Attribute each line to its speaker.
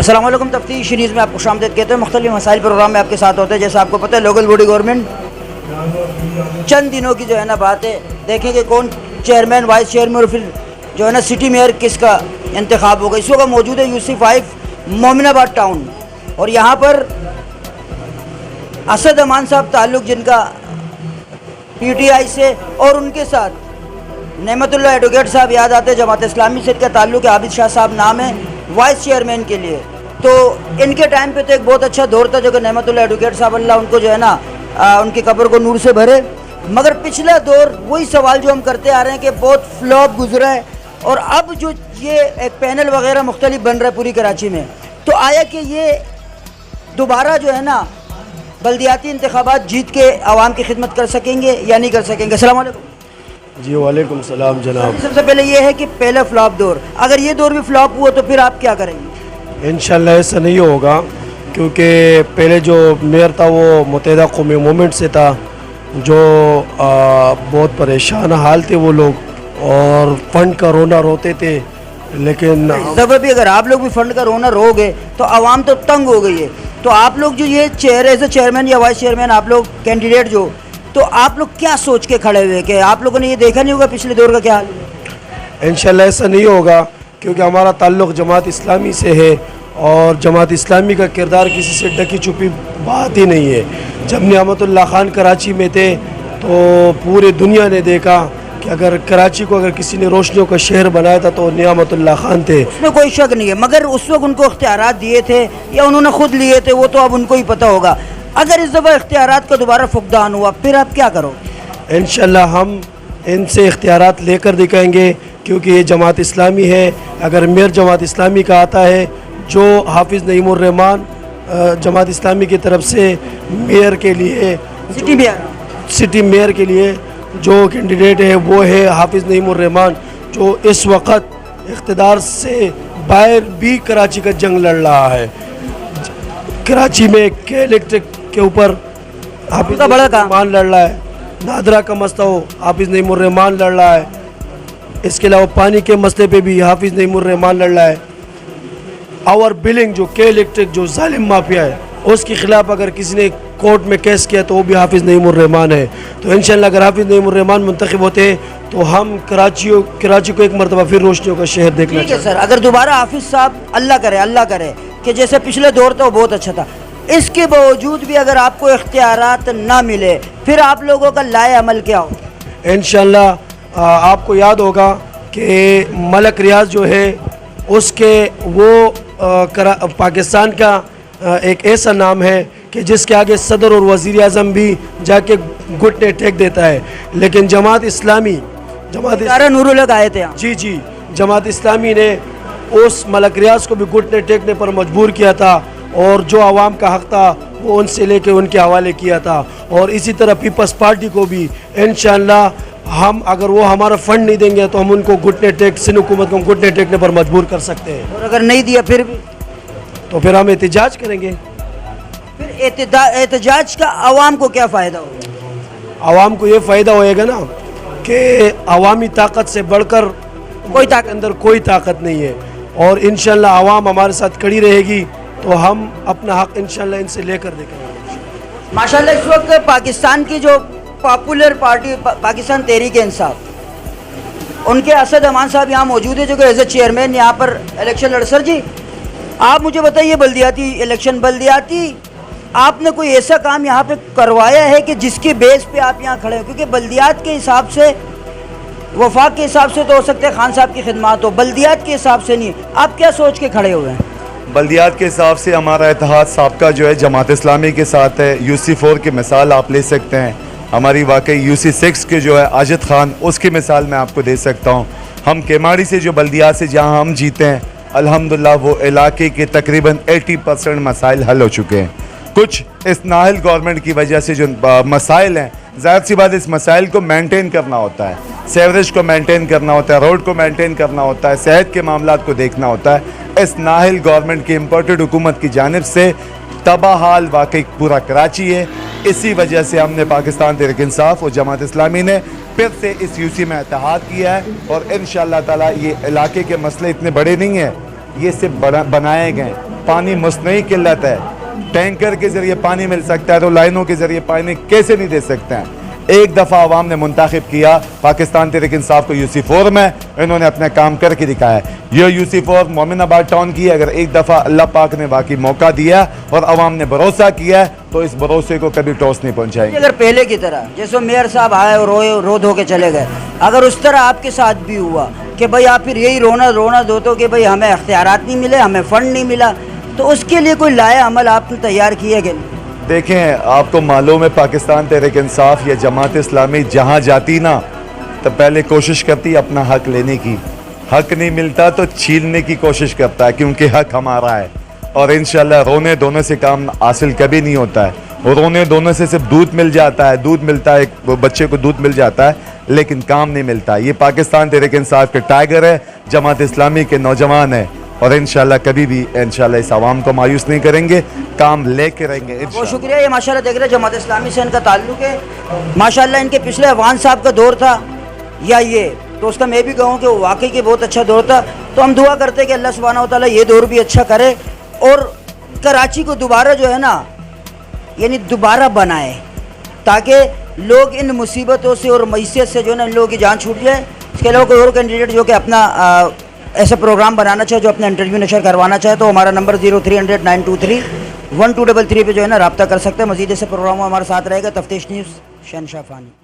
Speaker 1: السلام علیکم. تفتیش سیریز میں آپ کو خوشامدید کہتے ہیں. مختلف مسائل پروگرام میں آپ کے ساتھ ہوتے ہیں. جیسے آپ کو پتہ ہے لوکل باڈی گورنمنٹ چند دنوں کی جو ہے نا بات ہے, دیکھیں کہ کون چیئرمین, وائس چیئرمین اور پھر جو ہے نا سٹی میئر کس کا انتخاب ہوگا. اس وقت موجود ہے UC5 مومن آباد ٹاؤن, اور یہاں پر اسد امان صاحب تعلق جن کا PTI سے, اور ان کے ساتھ نعمت اللہ ایڈوکیٹ صاحب یاد آتے ہیں, جماعت اسلامی سے ان کا تعلق ہے. عابد شاہ صاحب نام ہے وائس چیئرمین کے لیے. تو ان کے ٹائم پہ تو ایک بہت اچھا دور تھا جو کہ نعمت اللہ ایڈوکیٹ صاحب اللہ ان کو جو ہے نا ان کی قبر کو نور سے بھرے. مگر پچھلا دور وہی سوال جو ہم کرتے آ رہے ہیں کہ بہت فلاپ گزرا ہے, اور اب جو یہ ایک پینل وغیرہ مختلف بن رہا ہے پوری کراچی میں, تو آیا کہ یہ دوبارہ جو ہے نا بلدیاتی انتخابات جیت کے عوام کی خدمت کر سکیں گے یا نہیں کر سکیں گے؟ السلام علیکم.
Speaker 2: جی وعلیکم السلام جناب.
Speaker 1: سب سے پہلے یہ ہے کہ پہلا فلاپ دور, اگر یہ دور بھی فلاپ ہوا تو پھر آپ کیا کریں گے؟
Speaker 2: انشاءاللہ ایسا نہیں ہوگا, کیونکہ پہلے جو میئر تھا وہ متحدہ قومی موومنٹ سے تھا, جو بہت پریشان حال تھے وہ لوگ, اور فنڈ کا رونا روتے تھے. لیکن
Speaker 1: بھی اگر آپ لوگ بھی فنڈ کا رونا رو گے تو عوام تو تنگ ہو گئی ہے. تو آپ لوگ جو یہ ایز اے چیئرمین یا وائس چیئرمین آپ لوگ کینڈیڈیٹ جو, تو آپ لوگ کیا سوچ کے کھڑے ہوئے کہ آپ لوگوں نے یہ دیکھا نہیں ہوگا پچھلے دور کا کیا حال ہے؟
Speaker 2: انشاءاللہ ایسا نہیں ہوگا, کیونکہ ہمارا تعلق جماعت اسلامی سے ہے, اور جماعت اسلامی کا کردار کسی سے ڈکی چھپی بات ہی نہیں ہے. جب نعمت اللہ خان کراچی میں تھے تو پورے دنیا نے دیکھا کہ اگر کراچی کو اگر کسی نے روشنیوں کا شہر بنایا تھا تو نعمت اللہ خان تھے.
Speaker 1: اس میں کوئی شک نہیں ہے, مگر اس وقت ان کو اختیارات دیے تھے یا انہوں نے خود لیے تھے وہ تو اب ان کو ہی پتہ ہوگا. اگر اس دفعہ اختیارات کا دوبارہ فقدان ہوا پھر آپ کیا کرو؟
Speaker 2: انشاءاللہ ہم ان سے اختیارات لے کر دکھائیں گے, کیونکہ یہ جماعت اسلامی ہے. اگر میئر جماعت اسلامی کا آتا ہے, جو حافظ نعیم الرحمان جماعت اسلامی کی طرف سے میئر کے لیے سٹی میئر کے لیے جو کینڈیڈیٹ ہے وہ ہے حافظ نعیم الرحمان, جو اس وقت اقتدار سے باہر بھی کراچی کا جنگ لڑ رہا ہے. کراچی میں کے الیکٹرک کے اوپر حافظ نعیم الرحمان لڑ رہا ہے, نادرا کا مسئلہ ہو حافظ نعیم الرحمان لڑ رہا ہے, اس کے علاوہ پانی کے مسئلے پہ بھی حافظ نعیم الرحمان لڑ رہا ہے. اور بلنگ جو کے الیکٹرک جو ظالم مافیا ہے اس کے خلاف اگر کسی نے کورٹ میں کیس کیا تو وہ بھی حافظ نعیم الرحمان ہے. تو انشاءاللہ اگر حافظ نعیم الرحمان منتخب ہوتے ہیں تو ہم کراچی کو ایک مرتبہ پھر روشنیوں کا شہر دیکھنا
Speaker 1: چاہتے ہیں. سر اگر دوبارہ حافظ صاحب اللہ کرے کہ جیسے پچھلے دور تھا وہ بہت اچھا تھا, اس کے باوجود بھی اگر آپ کو اختیارات نہ ملے پھر آپ لوگوں کا لائے عمل کیا ہو؟
Speaker 2: انشاءاللہ آپ کو یاد ہوگا کہ ملک ریاض جو ہے اس کے وہ پاکستان کا ایک ایسا نام ہے کہ جس کے آگے صدر اور وزیر اعظم بھی جا کے گھٹنے ٹیک دیتا ہے. لیکن جماعت اسلامی
Speaker 1: نور الحق آئے تھے.
Speaker 2: جی جماعت اسلامی نے اس ملک ریاض کو بھی گھٹنے ٹیکنے پر مجبور کیا تھا, اور جو عوام کا حق تھا وہ ان سے لے کے ان کے حوالے کیا تھا. اور اسی طرح پیپلز پارٹی کو بھی انشاءاللہ ہم اگر وہ ہمارا فنڈ نہیں دیں گے تو ہم ان کو سندھ حکومت کو گھٹنے ٹیکنے پر مجبور کر سکتے ہیں.
Speaker 1: اور اگر نہیں دیا پھر بھی
Speaker 2: تو پھر ہم احتجاج کریں گے.
Speaker 1: پھر احتجاج کا عوام کو کیا فائدہ ہوگا؟
Speaker 2: عوام کو یہ فائدہ ہوئے گا نا کہ عوامی طاقت سے بڑھ کر کوئی طاقت نہیں ہے, اور انشاءاللہ عوام ہمارے ساتھ کھڑی رہے گی تو ہم اپنا حق انشاءاللہ ان سے لے کر دکھائیں گے.
Speaker 1: ماشاءاللہ اس وقت پاکستان کی جو پاپولر پارٹی پاکستان تحریک انصاف, ان کے اسد امان صاحب یہاں موجود ہے جو کہ ایز اے چیئرمین یہاں پر الیکشن لڑ. سر جی آپ مجھے بتائیے, بلدیاتی آپ نے کوئی ایسا کام یہاں پہ کروایا ہے کہ جس کے بیس پہ آپ یہاں کھڑے ہیں؟ کیونکہ بلدیات کے حساب سے وفاق کے حساب سے تو ہو سکتے ہیں خان صاحب کی خدمات ہو, بلدیات کے حساب سے نہیں. آپ کیا سوچ کے کھڑے ہوئے ہیں؟
Speaker 3: بلدیات کے حساب سے ہمارا اتحاد سابقہ جو ہے جماعت اسلامی کے ساتھ ہے. UC4 کی مثال آپ لے سکتے ہیں, ہماری واقعی UC6 کے جو ہے آجد خان, اس کی مثال میں آپ کو دے سکتا ہوں. ہم کیماڑی سے جو بلدیات سے جہاں ہم جیتے ہیں الحمدللہ وہ علاقے کے تقریباً 80% مسائل حل ہو چکے ہیں. کچھ اس نااہل گورنمنٹ کی وجہ سے جو مسائل ہیں, ظاہر سی بات اس مسائل کو مینٹین کرنا ہوتا ہے, سیوریج کو مینٹین کرنا ہوتا ہے, روڈ کو مینٹین کرنا ہوتا ہے, صحت کے معاملات کو دیکھنا ہوتا ہے. اس نااہل گورنمنٹ کی امپورٹڈ حکومت کی جانب سے تباہ حال واقعی پورا کراچی ہے. اسی وجہ سے ہم نے پاکستان تحریک انصاف اور جماعت اسلامی نے پھر سے اس UC میں اتحاد کیا ہے, اور انشاءاللہ تعالی یہ علاقے کے مسئلے اتنے بڑے نہیں ہیں یہ صرف بنائے گئے. پانی مصنوعی قلت ہے. ٹینکر کے ذریعے پانی مل سکتا ہے تو لائنوں کے ذریعے پانی کیسے نہیں دے سکتے ہیں؟ ایک دفعہ عوام نے منتخب کیا پاکستان تحریک انصاف کو UC4 میں, انہوں نے اپنا کام کر کے دکھایا. یہ UC4 مومن آباد ٹاؤن کی ہے. اگر ایک دفعہ اللہ پاک نے واقعی موقع دیا اور عوام نے بھروسہ کیا تو اس بھروسے کو کبھی ٹوس نہیں پہنچائیں گے.
Speaker 1: اگر پہلے کی طرح جیسے میئر صاحب آئے اور رو دھو کے چلے گئے, اگر اس طرح آپ کے ساتھ بھی ہوا کہ بھائی آپ پھر یہی رونا دھوتو کہ بھائی ہمیں اختیارات نہیں ملے, ہمیں فنڈ نہیں ملا, تو اس کے لیے کوئی لائے عمل آپ نے تیار کیے کہ نہیں؟
Speaker 3: دیکھیں, آپ کو معلوم ہے پاکستان تحریک انصاف یا جماعت اسلامی جہاں جاتی نا تو پہلے کوشش کرتی اپنا حق لینے کی. حق نہیں ملتا تو چھیننے کی کوشش کرتا ہے, کیونکہ حق ہمارا ہے. اور انشاءاللہ رونے دھونے سے کام حاصل کبھی نہیں ہوتا ہے. رونے دھونے سے صرف دودھ مل جاتا ہے, دودھ ملتا ہے, وہ بچے کو دودھ مل جاتا ہے, لیکن کام نہیں ملتا. یہ پاکستان تحریک انصاف کے ٹائیگر ہے, جماعت اسلامی کے نوجوان ہیں, اور انشاءاللہ کبھی بھی انشاءاللہ اس عوام کو مایوس نہیں کریں گے, کام لے کے رہیں گے.
Speaker 1: بہت شکریہ. یہ ماشاءاللہ دیکھ رہے جماعت اسلامی سے ان کا تعلق ہے. ماشاءاللہ ان کے پچھلے عوان صاحب کا دور تھا یا یہ, تو اس کا میں بھی کہوں کہ وہ واقعی کہ بہت اچھا دور تھا. تو ہم دعا کرتے ہیں کہ اللہ سبحانہ و تعالیٰ یہ دور بھی اچھا کرے اور کراچی کو دوبارہ جو ہے نا یعنی دوبارہ بنائے, تاکہ لوگ ان مصیبتوں سے اور معیشت سے جو ہے نا ان لوگوں کی جان چھوٹ جائے. اس کے علاوہ کوئی اور کینڈیڈیٹ جو کہ اپنا ایسا پروگرام بنانا چاہے, جو اپنا انٹرویو نشر کروانا چاہے, تو ہمارا نمبر 0300-923-1233 پہ جو ہے نا رابطہ کر سکتے ہیں. مزید ایسے پروگرام ہمارے ساتھ رہے گا. تفتیش نیوز, شہنشاہ فانی.